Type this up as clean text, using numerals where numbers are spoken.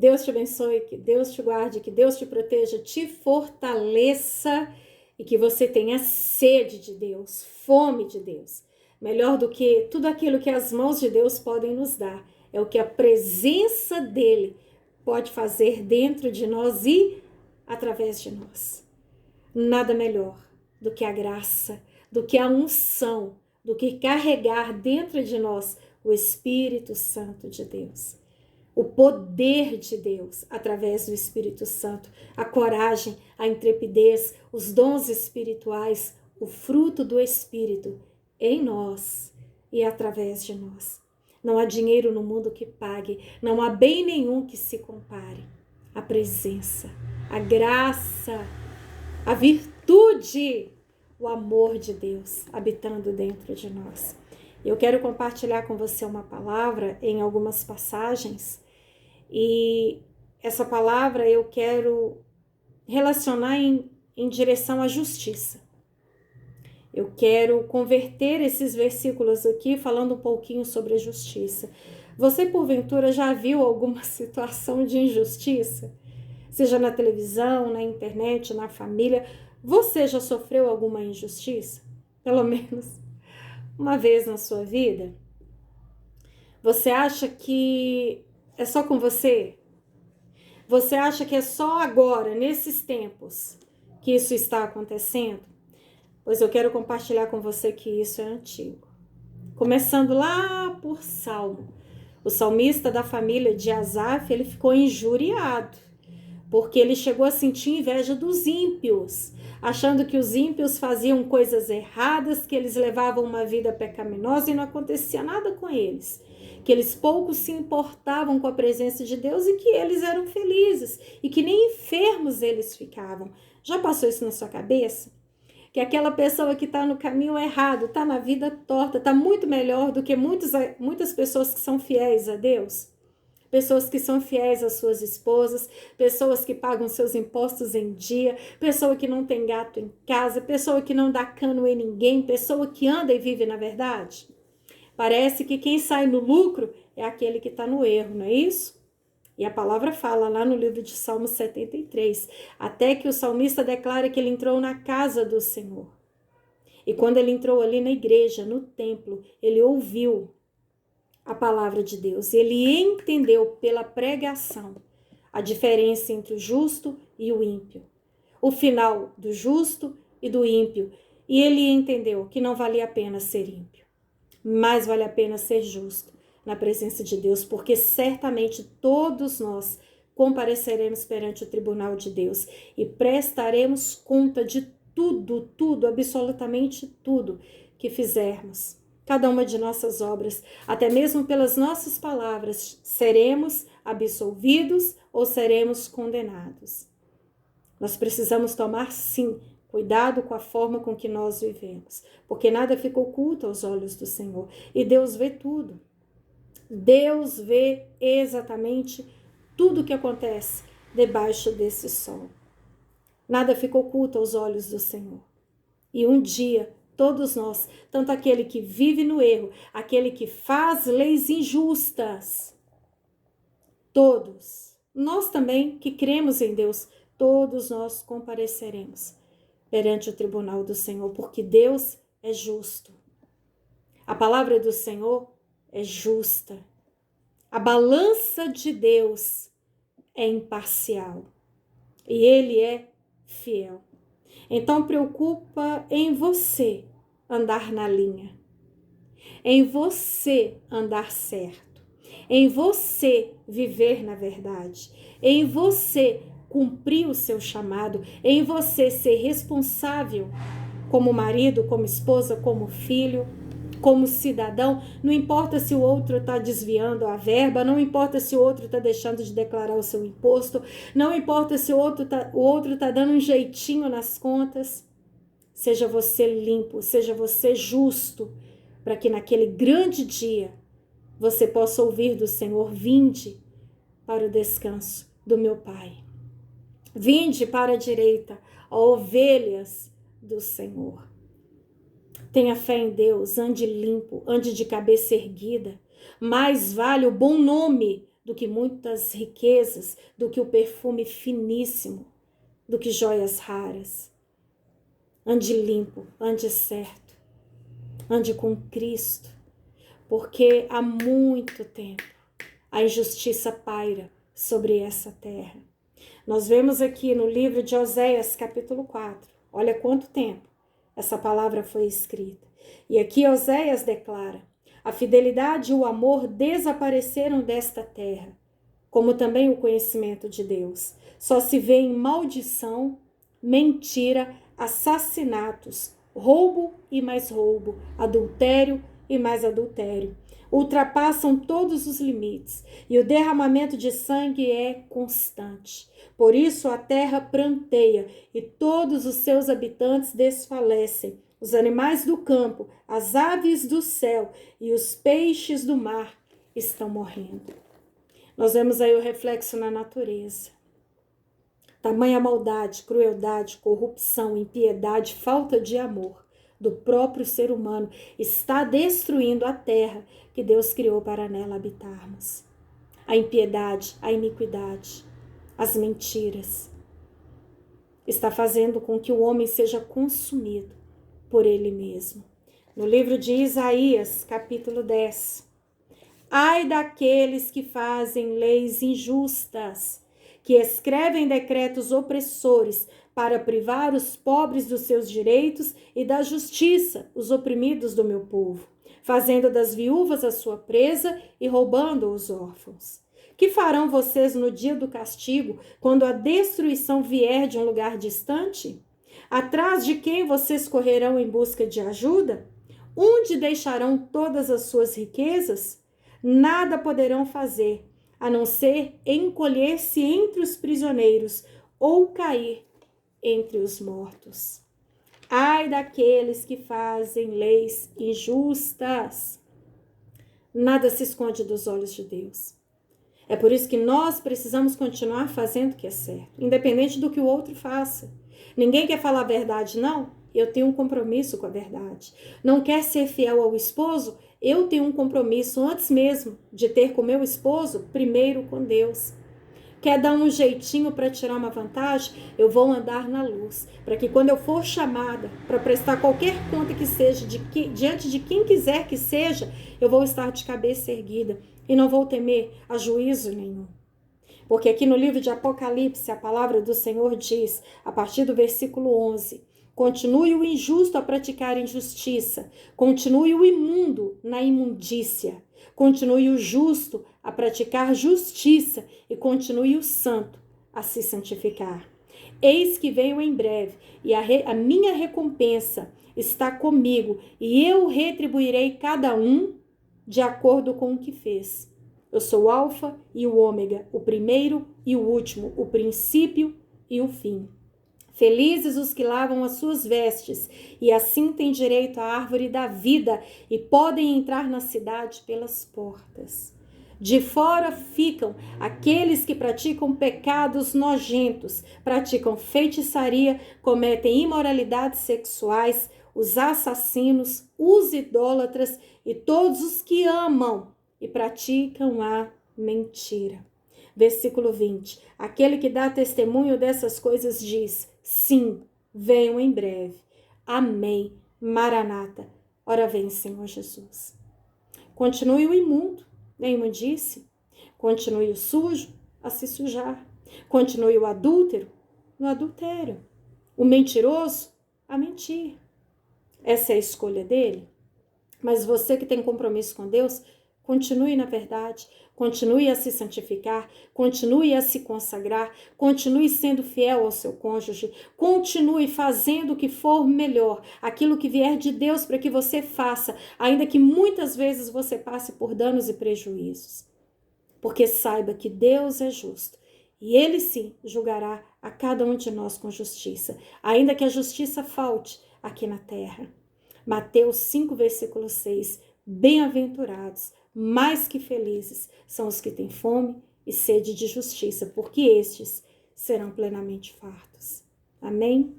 Deus te abençoe, que Deus te guarde, que Deus te proteja, te fortaleça e que você tenha sede de Deus, fome de Deus. Melhor do que tudo aquilo que as mãos de Deus podem nos dar, é o que a presença dele pode fazer dentro de nós e através de nós. Nada melhor do que a graça, do que a unção, do que carregar dentro de nós o Espírito Santo de Deus. O poder de Deus através do Espírito Santo, a coragem, a intrepidez, os dons espirituais, o fruto do Espírito em nós e através de nós. Não há dinheiro no mundo que pague, não há bem nenhum que se compare. A presença, a graça, a virtude, o amor de Deus habitando dentro de nós. Eu quero compartilhar com você uma palavra em algumas passagens e essa palavra eu quero relacionar em direção à justiça. Eu quero converter esses versículos aqui falando um pouquinho sobre a justiça. Você, porventura, já viu alguma situação de injustiça? Seja na televisão, na internet, na família. Você já sofreu alguma injustiça? Pelo menos uma vez na sua vida? Você acha que é só com você? Você acha que é só agora, nesses tempos, que isso está acontecendo? Pois eu quero compartilhar com você que isso é antigo. Começando lá por Salmo. O salmista da família de Asaf, ele ficou injuriado, porque ele chegou a sentir inveja dos ímpios, achando que os ímpios faziam coisas erradas, que eles levavam uma vida pecaminosa e não acontecia nada com eles, que eles pouco se importavam com a presença de Deus e que eles eram felizes e que nem enfermos eles ficavam. Já passou isso na sua cabeça? Que aquela pessoa que está no caminho errado, está na vida torta, está muito melhor do que muitas pessoas que são fiéis a Deus? Pessoas que são fiéis às suas esposas, pessoas que pagam seus impostos em dia, pessoa que não tem gato em casa, pessoa que não dá cano em ninguém, pessoa que anda e vive na verdade. Parece que quem sai no lucro é aquele que está no erro, não é isso? E a palavra fala lá no livro de Salmo 73, até que o salmista declara que ele entrou na casa do Senhor. E quando ele entrou ali na igreja, no templo, ele ouviu a palavra de Deus. Ele entendeu pela pregação a diferença entre o justo e o ímpio, o final do justo e do ímpio. E ele entendeu que não valia a pena ser ímpio, mas vale a pena ser justo na presença de Deus, porque certamente todos nós compareceremos perante o tribunal de Deus e prestaremos conta de tudo, absolutamente tudo que fizermos. Cada uma de nossas obras, até mesmo pelas nossas palavras, seremos absolvidos ou seremos condenados. Nós precisamos tomar, sim, cuidado com a forma com que nós vivemos, porque nada fica oculto aos olhos do Senhor e Deus vê tudo. Deus vê exatamente tudo o que acontece debaixo desse sol. Nada fica oculto aos olhos do Senhor. E um dia, todos nós, tanto aquele que vive no erro, aquele que faz leis injustas, todos, nós também que cremos em Deus, todos nós compareceremos perante o tribunal do Senhor, porque Deus é justo. A palavra do Senhor é justa. A balança de Deus é imparcial e Ele é fiel. Então preocupa em você andar na linha, em você andar certo, em você viver na verdade, em você cumprir o seu chamado, em você ser responsável como marido, como esposa, como filho, como cidadão. Não importa se o outro está desviando a verba, não importa se o outro está deixando de declarar o seu imposto, não importa se o outro tá dando um jeitinho nas contas. Seja você limpo, seja você justo, para que naquele grande dia você possa ouvir do Senhor: vinde para o descanso do meu Pai. Vinde para a direita, ó ovelhas do Senhor. Tenha fé em Deus, ande limpo, ande de cabeça erguida. Mais vale o bom nome do que muitas riquezas, do que o perfume finíssimo, do que joias raras. Ande limpo, ande certo, ande com Cristo, porque há muito tempo a injustiça paira sobre essa terra. Nós vemos aqui no livro de Oséias, capítulo 4, olha quanto tempo essa palavra foi escrita. E aqui Oséias declara: a fidelidade e o amor desapareceram desta terra, como também o conhecimento de Deus. Só se vê em maldição, mentira, assassinatos, roubo e mais roubo, adultério e mais adultério. Ultrapassam todos os limites e o derramamento de sangue é constante. Por isso a terra pranteia e todos os seus habitantes desfalecem. Os animais do campo, as aves do céu e os peixes do mar estão morrendo. Nós vemos aí o reflexo na natureza. Tamanha maldade, crueldade, corrupção, impiedade, falta de amor do próprio ser humano está destruindo a terra que Deus criou para nela habitarmos. A impiedade, a iniquidade, as mentiras está fazendo com que o homem seja consumido por ele mesmo. No livro de Isaías, capítulo 10, ai daqueles que fazem leis injustas, que escrevem decretos opressores para privar os pobres dos seus direitos e da justiça, os oprimidos do meu povo, fazendo das viúvas a sua presa e roubando os órfãos. Que farão vocês no dia do castigo, quando a destruição vier de um lugar distante? Atrás de quem vocês correrão em busca de ajuda? Onde deixarão todas as suas riquezas? Nada poderão fazer, a não ser encolher-se entre os prisioneiros ou cair entre os mortos. Ai daqueles que fazem leis injustas. Nada se esconde dos olhos de Deus. É por isso que nós precisamos continuar fazendo o que é certo, independente do que o outro faça. Ninguém quer falar a verdade, não? Eu tenho um compromisso com a verdade. Não quer ser fiel ao esposo? Eu tenho um compromisso antes mesmo de ter com meu esposo, primeiro com Deus. Quer dar um jeitinho para tirar uma vantagem? Eu vou andar na luz, para que quando eu for chamada para prestar qualquer conta que seja, diante de quem quiser que seja, eu vou estar de cabeça erguida e não vou temer a juízo nenhum. Porque aqui no livro de Apocalipse, a palavra do Senhor diz, a partir do versículo 11, continue o injusto a praticar injustiça, continue o imundo na imundícia, continue o justo a praticar justiça e continue o santo a se santificar. Eis que venho em breve e a minha recompensa está comigo e eu retribuirei cada um de acordo com o que fez. Eu sou o Alfa e o Ômega, o primeiro e o último, o princípio e o fim. Felizes os que lavam as suas vestes, e assim têm direito à árvore da vida e podem entrar na cidade pelas portas. De fora ficam aqueles que praticam pecados nojentos, praticam feitiçaria, cometem imoralidades sexuais, os assassinos, os idólatras e todos os que amam e praticam a mentira. Versículo 20. Aquele que dá testemunho dessas coisas diz: sim, venho em breve. Amém. Maranata. Ora vem, Senhor Jesus. Continue o imundo na imundice. Continue o sujo a se sujar. Continue o adúltero no adultério. O mentiroso a mentir. Essa é a escolha dele. Mas você que tem compromisso com Deus, continue na verdade, continue a se santificar, continue a se consagrar, continue sendo fiel ao seu cônjuge, continue fazendo o que for melhor, aquilo que vier de Deus para que você faça, ainda que muitas vezes você passe por danos e prejuízos. Porque saiba que Deus é justo e Ele sim julgará a cada um de nós com justiça, ainda que a justiça falte aqui na terra. Mateus 5, versículo 6. Bem-aventurados, mais que felizes, são os que têm fome e sede de justiça, porque estes serão plenamente fartos. Amém?